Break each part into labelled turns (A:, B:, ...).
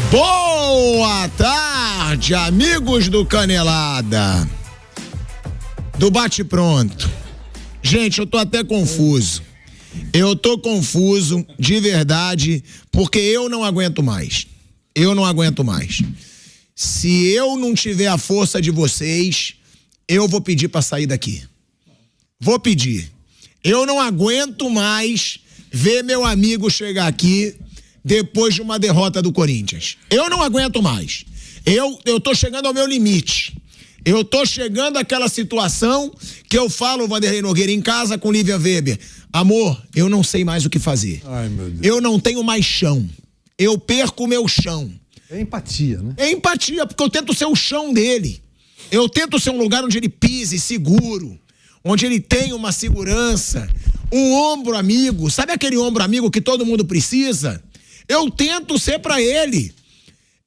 A: Boa tarde, amigos do Canelada, do Bate Pronto. Gente, eu tô até confuso. Eu tô confuso, de verdade, porque eu não aguento mais. Eu não aguento mais. Se eu não tiver a força de vocês, eu vou pedir pra sair daqui. Vou pedir. Eu não aguento mais ver meu amigo chegar aqui depois de uma derrota do Corinthians. Eu não aguento mais. Eu tô chegando ao meu limite. Eu tô chegando àquela situação que eu falo, Vanderlei Nogueira, em casa com Lívia Weber. Amor, eu não sei mais o que fazer.
B: Ai, meu Deus.
A: Eu não tenho mais chão. Eu perco o meu chão.
B: É empatia, né?
A: É empatia, porque eu tento ser o chão dele. Eu tento ser um lugar onde ele pise seguro, onde ele tenha uma segurança, um ombro amigo. Sabe aquele ombro amigo que todo mundo precisa? Eu tento ser pra ele.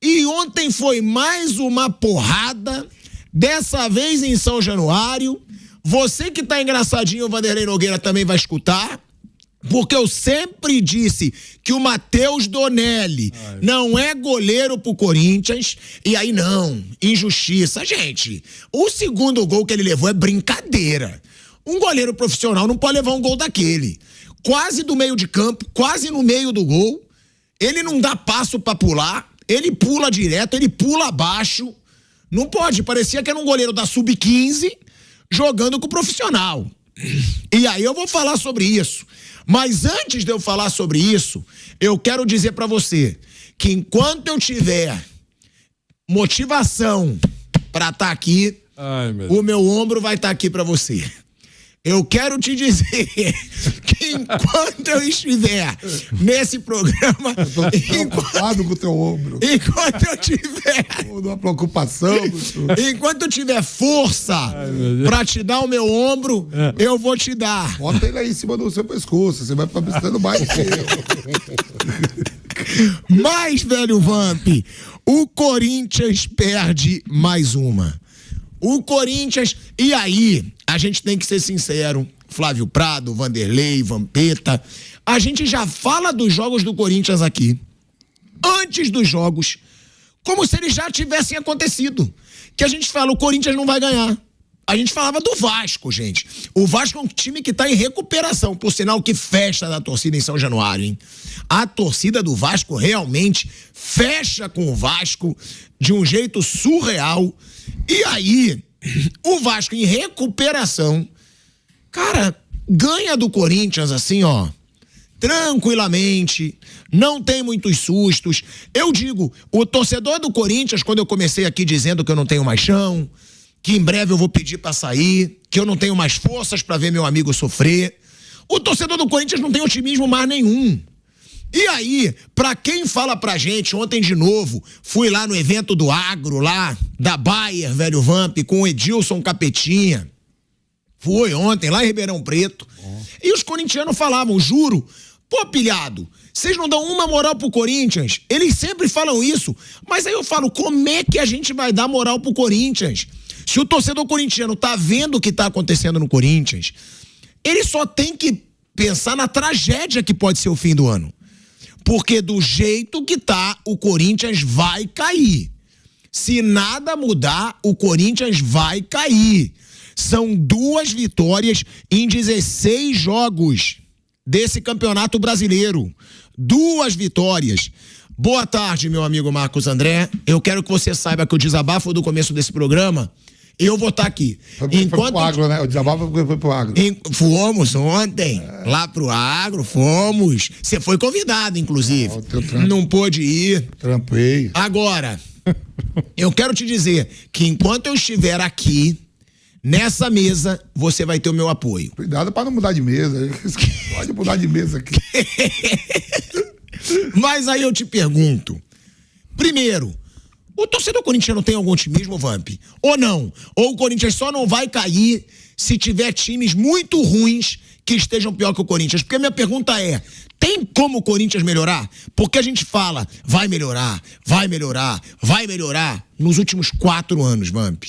A: E ontem foi mais uma porrada, dessa vez em São Januário. Você que tá engraçadinho, o Vanderlei Nogueira também vai escutar, porque eu sempre disse que o Matheus Donelli não é goleiro pro Corinthians, e aí não, injustiça. Gente, o segundo gol que ele levou é brincadeira. Um goleiro profissional não pode levar um gol daquele. Quase do meio de campo, quase no meio do gol. Ele não dá passo pra pular, ele pula direto, ele pula abaixo. Não pode, parecia que era um goleiro da Sub-15 jogando com o profissional. E aí eu vou falar sobre isso. Mas antes de eu falar sobre isso, eu quero dizer pra você que enquanto eu tiver motivação pra estar aqui, o meu ombro vai estar aqui pra você. Eu quero te dizer que enquanto eu estiver nesse programa,
B: preocupado com o teu ombro.
A: Enquanto eu tiver
B: uma preocupação,
A: enquanto eu tiver força pra te dar o meu ombro, eu vou te dar.
B: Bota ele aí em cima do seu pescoço, você vai ficar precisando mais que eu.
A: Mas, velho Vamp, o Corinthians perde mais uma. O Corinthians, e aí, a gente tem que ser sincero, Flávio Prado, Vanderlei, Vampeta, a gente já fala dos jogos do Corinthians aqui, antes dos jogos, como se eles já tivessem acontecido. Que a gente fala, o Corinthians não vai ganhar. A gente falava do Vasco, gente. O Vasco é um time que tá em recuperação, por sinal que festa da torcida em São Januário, hein? A torcida do Vasco realmente fecha com o Vasco de um jeito surreal. E aí, o Vasco em recuperação, cara, ganha do Corinthians assim, ó, tranquilamente, não tem muitos sustos. Eu digo, o torcedor do Corinthians, quando eu comecei aqui dizendo que eu não tenho mais chão, que em breve eu vou pedir pra sair, que eu não tenho mais forças pra ver meu amigo sofrer, o torcedor do Corinthians não tem otimismo mais nenhum. E aí, pra quem fala pra gente, ontem de novo, fui lá no evento do Agro, lá, da Bayer, velho Vamp, com o Edilson Capetinha. Foi ontem, lá em Ribeirão Preto. E os corintianos falavam, juro, pô, pilhado, vocês não dão uma moral pro Corinthians? Eles sempre falam isso. Mas aí eu falo, como é que a gente vai dar moral pro Corinthians? Se o torcedor corintiano tá vendo o que tá acontecendo no Corinthians, ele só tem que pensar na tragédia que pode ser o fim do ano. Porque do jeito que tá, o Corinthians vai cair. Se nada mudar, o Corinthians vai cair. São 2 vitórias em 16 jogos desse Campeonato Brasileiro. 2 vitórias. Boa tarde, meu amigo Marcos André. Eu quero que você saiba que o desabafo do começo desse programa, eu vou estar aqui.
B: Foi pro Agro, né? O desabafo foi pro Agro.
A: Fomos ontem, lá pro Agro, fomos. Você foi convidado, inclusive. Não pôde ir.
B: Trampei.
A: Agora, eu quero te dizer que enquanto eu estiver aqui, nessa mesa, você vai ter o meu apoio.
B: Cuidado pra não mudar de mesa. Pode mudar de mesa aqui.
A: Mas aí eu te pergunto, primeiro, o torcedor corintiano tem algum otimismo, Vamp? Ou não? Ou o Corinthians só não vai cair se tiver times muito ruins que estejam pior que o Corinthians? Porque a minha pergunta é, tem como o Corinthians melhorar? Porque a gente fala, vai melhorar, vai melhorar, vai melhorar nos últimos 4 anos, Vamp.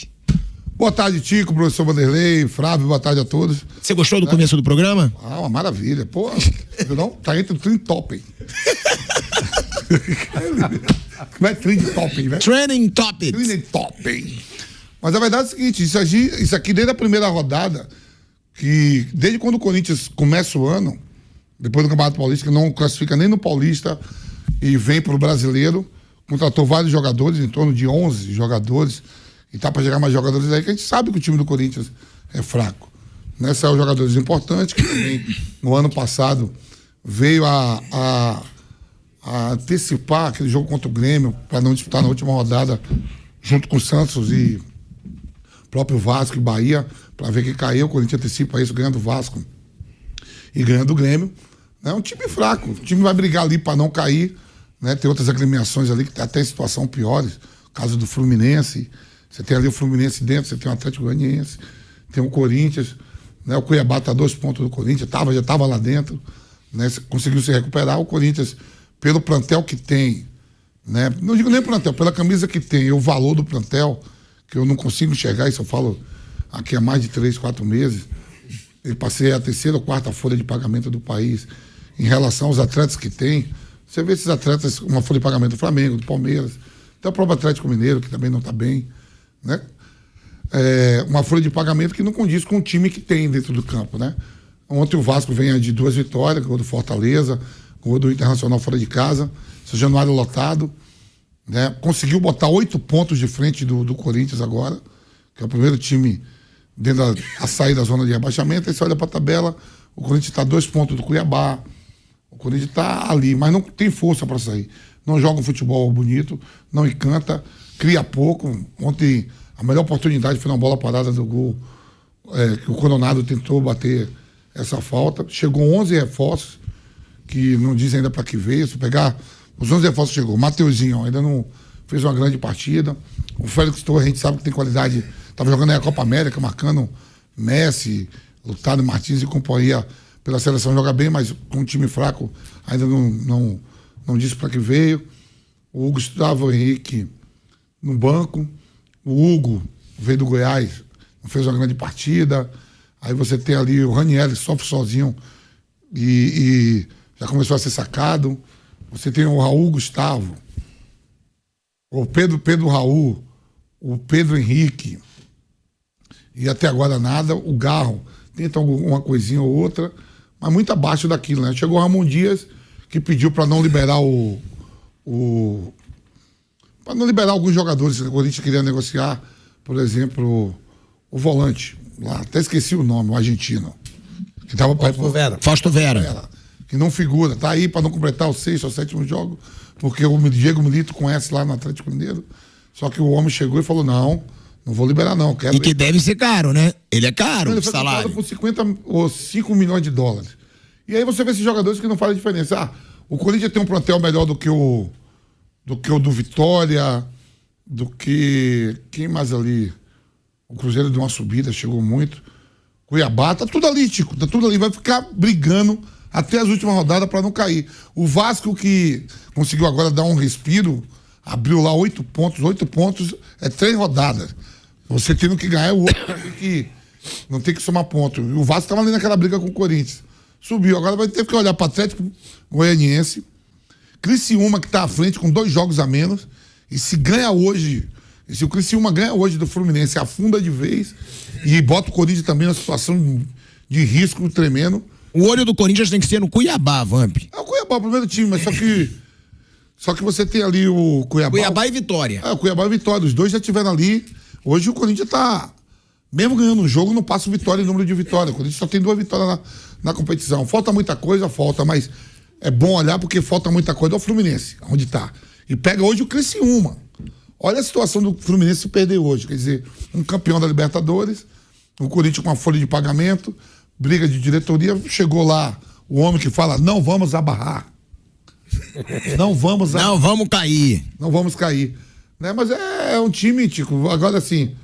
B: Boa tarde, Tico, professor Vanderlei, Flávio, boa tarde a todos.
A: Você gostou do começo do programa?
B: Uma maravilha. Pô, não, tá entre o Trend Topping. Como é Trend Topping, né?
A: Trending Topics.
B: Trend Topping. Mas a verdade é o seguinte, isso aqui desde a primeira rodada, que desde quando o Corinthians começa o ano, depois do Campeonato Paulista, que não classifica nem no Paulista e vem pro Brasileiro, contratou vários jogadores, em torno de 11 jogadores, e tá para chegar mais jogadores aí, que a gente sabe que o time do Corinthians é fraco. Né? Saiu jogadores importantes, que também no ano passado veio a antecipar aquele jogo contra o Grêmio, para não disputar na última rodada, junto com o Santos e próprio Vasco e Bahia, para ver que caiu. O Corinthians antecipa isso, ganhando o Vasco e ganhando o Grêmio. É um time fraco, o time vai brigar ali para não cair, né? Tem outras agremiações ali que tá até em situação piores, o caso do Fluminense. Você tem ali o Fluminense dentro, você tem o Atlético Goianiense, tem o Corinthians, né? O Cuiabá está a 2 pontos do Corinthians, já estava lá dentro, né? Conseguiu se recuperar. O Corinthians, pelo plantel que tem, né? Não digo nem plantel, pela camisa que tem e o valor do plantel, que eu não consigo enxergar, isso eu falo aqui há mais de 3, 4 meses. Eu passei a 3ª ou 4ª folha de pagamento do país em relação aos atletas que tem. Você vê esses atletas, uma folha de pagamento do Flamengo, do Palmeiras, até o próprio Atlético Mineiro, que também não está bem, né? Uma folha de pagamento que não condiz com o time que tem dentro do campo, né? Ontem o Vasco vem de 2 vitórias, gol do Fortaleza, gol do Internacional fora de casa, São Januário lotado, né? Conseguiu botar 8 pontos de frente do Corinthians agora, que é o primeiro time dentro a sair da zona de rebaixamento. Aí você olha para a tabela, o Corinthians está a 2 pontos do Cuiabá, o Corinthians está ali, mas não tem força para sair. Não joga um futebol bonito, não encanta, cria pouco. Ontem a melhor oportunidade foi na bola parada do gol, que o Coronado tentou bater essa falta. Chegou 11 reforços, que não diz ainda para que veio. Se pegar os 11 reforços, chegou. O Mateuzinho ainda não fez uma grande partida. O Félix Torres, a gente sabe que tem qualidade, estava jogando aí a Copa América, marcando Messi, Lutado Martins e companhia pela seleção, joga bem, mas com um time fraco ainda não disse para que veio. O Gustavo Henrique no banco. O Hugo veio do Goiás, não fez uma grande partida. Aí você tem ali o Ranieri, sofre sozinho e já começou a ser sacado. Você tem o Raul Gustavo, o Pedro Raul, o Pedro Henrique, e até agora nada. O Garro tenta uma coisinha ou outra, mas muito abaixo daquilo, né? Chegou o Ramon Dias, que pediu para não liberar para não liberar alguns jogadores. O Corinthians queria negociar, por exemplo, o volante, lá, até esqueci o nome, o argentino, que tava
A: Fausto Vera,
B: que não figura, tá aí para não completar o 6º ou 7º jogo, porque o Diego Milito conhece lá no Atlético Mineiro. Só que o homem chegou e falou: não vou liberar não.
A: E que deve ser caro, né? Ele é caro,
B: ele foi
A: salário.
B: por 50 ou 5 milhões de dólares. E aí você vê esses jogadores que não fazem diferença. O Corinthians tem um plantel melhor do que o do Vitória, do que... Quem mais ali? O Cruzeiro deu uma subida, chegou muito. Cuiabá, tá tudo ali, Tico, tá tudo ali. Vai ficar brigando até as últimas rodadas para não cair. O Vasco, que conseguiu agora dar um respiro, abriu lá 8 pontos. 8 pontos é 3 rodadas. Você tendo que ganhar, o outro não tem que somar ponto. E o Vasco estava ali naquela briga com o Corinthians. Subiu. Agora vai ter que olhar para o Atlético Goianiense, Criciúma, que está à frente com 2 jogos a menos. E se ganha hoje, e se o Criciúma ganha hoje do Fluminense, afunda de vez e bota o Corinthians também numa situação de risco tremendo.
A: O olho do Corinthians tem que ser no Cuiabá, Vamp.
B: É o Cuiabá, o primeiro time, mas só que você tem ali o Cuiabá.
A: Cuiabá e Vitória.
B: O Cuiabá e Vitória. Os dois já estiveram ali. Hoje o Corinthians tá, mesmo ganhando um jogo, não passa o Vitória em número de vitórias. O Corinthians só tem 2 vitórias na competição. Falta muita coisa, mas é bom olhar porque falta muita coisa. É o Fluminense, onde tá. E pega hoje o Criciúma. Olha a situação do Fluminense se perder hoje. Quer dizer, um campeão da Libertadores, o Corinthians com uma folha de pagamento, briga de diretoria, chegou lá o homem que fala: não vamos abarrar. Não vamos cair. Não vamos cair. Né? Mas é um time, Tico. Agora, assim,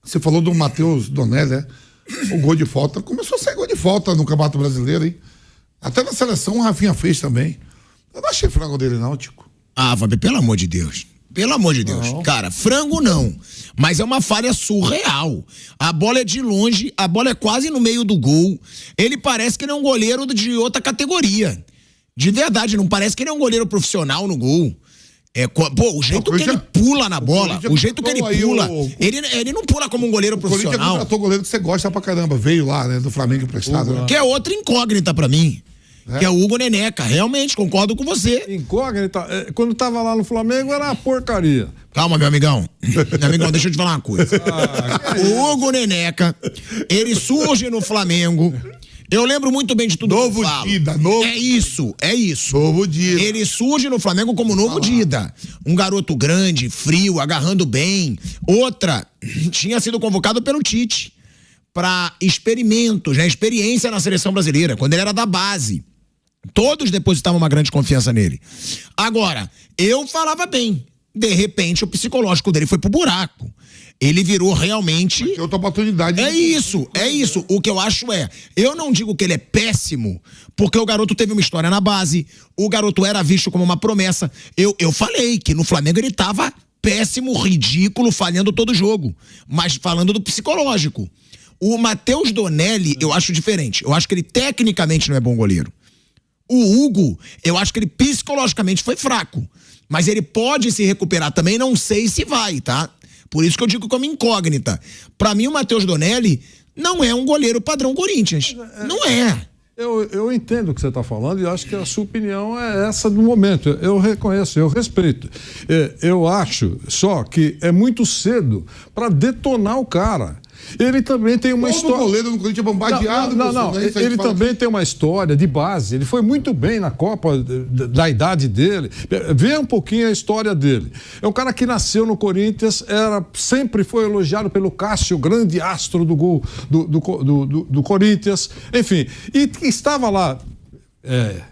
B: você falou do Matheus Donelli, né? O gol de falta. Começou a sair gol de falta no Campeonato Brasileiro, hein? Até na seleção o Rafinha fez também. Eu não achei frango dele, não, Tico.
A: Fábio, pelo amor de Deus. Pelo amor de Deus. Não. Cara, frango não. Mas é uma falha surreal. A bola é de longe, a bola é quase no meio do gol. Ele parece que ele é um goleiro de outra categoria. De verdade, não parece que ele é um goleiro profissional no gol. O jeito que ele pula na bola, o jeito que ele pula, ele não pula como um goleiro profissional. O Corinthians
B: contratou goleiro que você gosta pra caramba, veio lá, né, do Flamengo emprestado. Né?
A: Que é outra incógnita pra mim. Que é o Hugo Neneca, realmente, concordo com você.
C: Incógnita, quando tava lá no Flamengo era uma porcaria.
A: Calma, meu amigão. Meu amigão, deixa eu te falar uma coisa. O Hugo Neneca, ele surge no Flamengo. Eu lembro muito bem de tudo
B: novo
A: que eu falo.
B: Dida, novo.
A: É isso.
B: Novo Dida.
A: Ele surge no Flamengo como novo Dida. Um garoto grande, frio, agarrando bem. Outra, tinha sido convocado pelo Tite para experimentos, né? Experiência na seleção brasileira, quando ele era da base. Todos depositavam uma grande confiança nele. Agora, eu falava bem. De repente, o psicológico dele foi pro buraco. Ele virou realmente...
B: Mas tem outra oportunidade.
A: É isso. O que eu acho eu não digo que ele é péssimo, porque o garoto teve uma história na base, o garoto era visto como uma promessa. Eu falei que no Flamengo ele tava péssimo, ridículo, falhando todo jogo. Mas falando do psicológico. O Matheus Donelli, eu acho diferente. Eu acho que ele tecnicamente não é bom goleiro. O Hugo, eu acho que ele psicologicamente foi fraco. Mas ele pode se recuperar também, não sei se vai, tá? Por isso que eu digo como incógnita. Pra mim, o Matheus Donelli não é um goleiro padrão Corinthians. Não é.
C: Eu entendo o que você está falando e acho que a sua opinião é essa do momento. Eu reconheço, eu respeito. Eu acho só que é muito cedo para detonar o cara. Ele também tem uma história.
B: O goleiro no Corinthians é bombardeado.
C: Não. Ele também tem uma história de base. Ele foi muito bem na Copa da idade dele. Vê um pouquinho a história dele. É um cara que nasceu no Corinthians, sempre foi elogiado pelo Cássio, grande astro do gol do Corinthians. Enfim, e estava lá.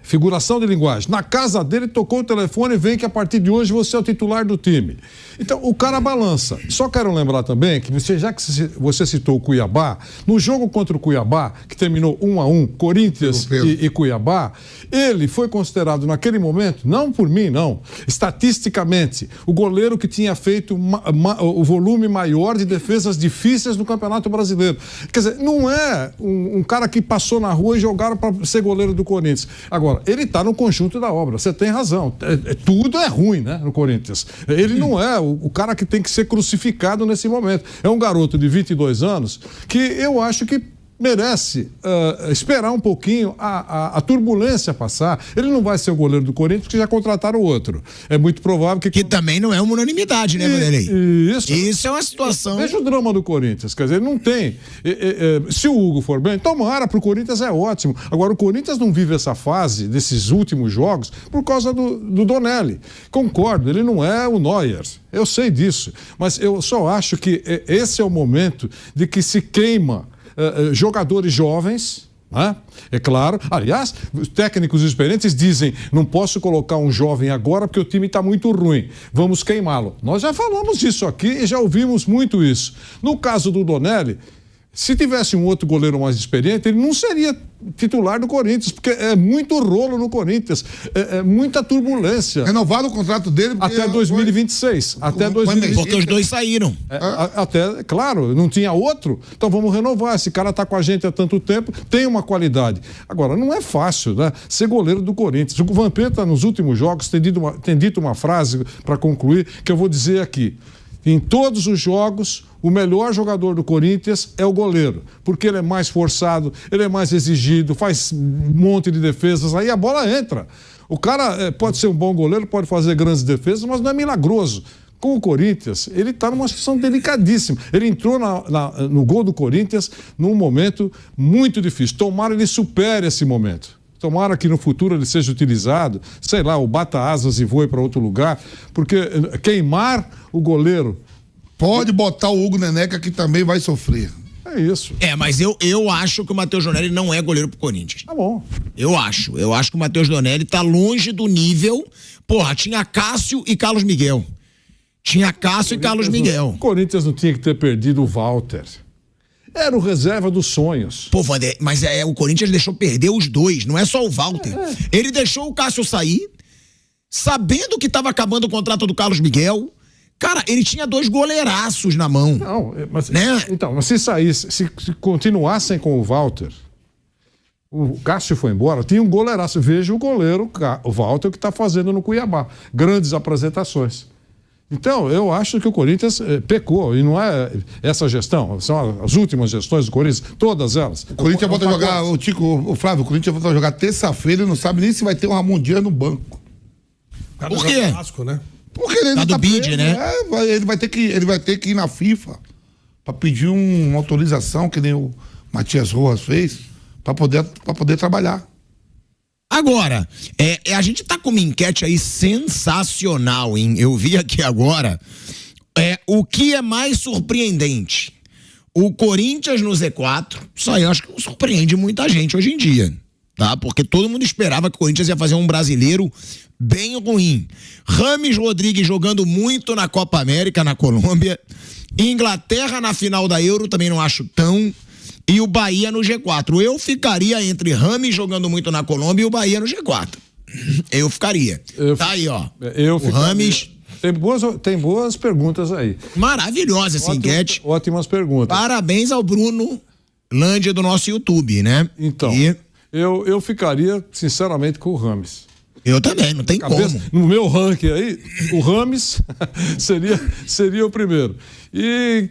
C: Figuração de linguagem. Na casa dele, tocou o telefone e vem que a partir de hoje você é o titular do time. Então, o cara balança. Só quero lembrar também que já que você citou o Cuiabá, no jogo contra o Cuiabá, que terminou 1-1, Corinthians e Cuiabá, ele foi considerado naquele momento, não por mim, não, estatisticamente, o goleiro que tinha feito o volume maior de defesas difíceis no Campeonato Brasileiro. Quer dizer, não é um cara que passou na rua e jogaram para ser goleiro do Corinthians. Agora, ele está no conjunto da obra, você tem razão. Tudo é ruim, né, no Corinthians. Ele não é o cara que tem que ser crucificado nesse momento. É um garoto de 22 anos que eu acho que merece esperar um pouquinho a turbulência passar. Ele não vai ser o goleiro do Corinthians porque já contrataram outro. É muito provável que também não é uma unanimidade, né, Vanderlei? Isso é uma situação. Veja o drama do Corinthians, quer dizer, não tem. Se o Hugo for bem, tomara, pro Corinthians é ótimo. Agora, o Corinthians não vive essa fase desses últimos jogos por causa do Donelli. Concordo, ele não é o Neuer. Eu sei disso. Mas eu só acho que esse é o momento de que se queima jogadores jovens, né? É claro. Aliás, os técnicos experientes dizem: não posso colocar um jovem agora porque o time está muito ruim, vamos queimá-lo. Nós já falamos disso aqui e já ouvimos muito isso. No caso do Donelli, se tivesse um outro goleiro mais experiente, ele não seria titular do Corinthians, porque é muito rolo no Corinthians, é muita turbulência.
B: Renovaram o contrato dele
C: até 2026. Até 2026.
A: Porque os dois saíram.
C: Claro, não tinha outro, então vamos renovar. Esse cara está com a gente há tanto tempo, tem uma qualidade. Agora, não é fácil, né, ser goleiro do Corinthians. O Vampeta, nos últimos jogos, tem dito uma frase para concluir, que eu vou dizer aqui. Em todos os jogos, o melhor jogador do Corinthians é o goleiro, porque ele é mais forçado, ele é mais exigido, faz um monte de defesas, aí a bola entra. O cara pode ser um bom goleiro, pode fazer grandes defesas, mas não é milagroso. Com o Corinthians, ele está numa situação delicadíssima. Ele entrou no gol do Corinthians num momento muito difícil. Tomara ele supere esse momento. Tomara que no futuro ele seja utilizado, sei lá, ou bata asas e voe para outro lugar, porque queimar o goleiro...
B: Pode botar o Hugo Neneca que também vai sofrer.
C: É isso.
A: Mas eu acho que o Matheus Donelli não é goleiro pro Corinthians.
C: Tá bom.
A: Eu acho que o Matheus Donelli tá longe do nível... Porra, tinha Cássio e Carlos Miguel.
C: O Corinthians não tinha que ter perdido o Walter. Era o reserva dos sonhos.
A: Pô, Vander, mas o Corinthians deixou perder os dois, não é só o Walter. Ele deixou o Cássio sair, sabendo que estava acabando o contrato do Carlos Miguel. Cara, ele tinha 2 goleiraços na mão.
C: Não, mas,
A: né?
C: Então, mas se saísse, se continuassem com o Walter, o Cássio foi embora, tinha um goleiraço. Veja o goleiro, o Walter, que está fazendo no Cuiabá. Grandes apresentações. Então, eu acho que o Corinthians pecou, e não é essa gestão, são as últimas gestões do Corinthians, todas elas.
B: O Corinthians volta a jogar, o Flávio, o Corinthians volta a jogar terça-feira e não sabe nem se vai ter um Ramon Dias no banco.
A: Por quê?
B: Né? Porque ele ainda
A: tá do bid,
B: preso,
A: né?
B: Ele vai ter que ir na FIFA para pedir uma autorização, que nem o Matias Rojas fez, para poder trabalhar.
A: Agora, a gente tá com uma enquete aí sensacional, hein? Eu vi aqui agora. O que é mais surpreendente? O Corinthians no Z4, isso aí eu acho que surpreende muita gente hoje em dia, tá? Porque todo mundo esperava que o Corinthians ia fazer um brasileiro bem ruim. Rames Rodrigues jogando muito na Copa América, na Colômbia. Inglaterra na final da Euro, também não acho tão. E o Bahia no G4. Eu ficaria entre Rames jogando muito na Colômbia e o Bahia no G4. Eu ficaria. Tá aí, ó. O Rames...
C: Tem boas perguntas aí.
A: Maravilhosa essa enquete.
C: Ótimas perguntas.
A: Parabéns ao Bruno Lândia do nosso YouTube, né?
C: Então, eu ficaria, sinceramente, com o Rames.
A: Eu também, não tem como.
C: No meu ranking aí, o Rames seria o primeiro. E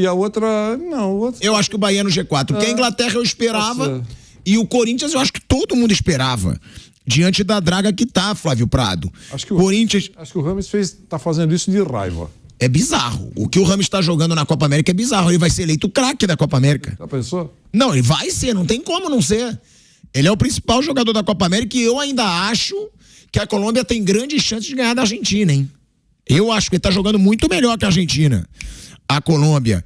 C: a outra, não.
A: Eu acho que o Bahia no G4. Porque a Inglaterra eu esperava e o Corinthians eu acho que todo mundo esperava. Diante da draga que tá, Flávio Prado.
C: Acho que o Rames tá fazendo isso de raiva.
A: É bizarro. O que o Rames tá jogando na Copa América é bizarro. Ele vai ser eleito craque da Copa América.
C: Já pensou?
A: Não, ele vai ser, não tem como não ser. Ele é o principal jogador da Copa América e eu ainda acho que a Colômbia tem grandes chances de ganhar da Argentina, hein? Eu acho que ele tá jogando muito melhor que a Argentina. A Colômbia.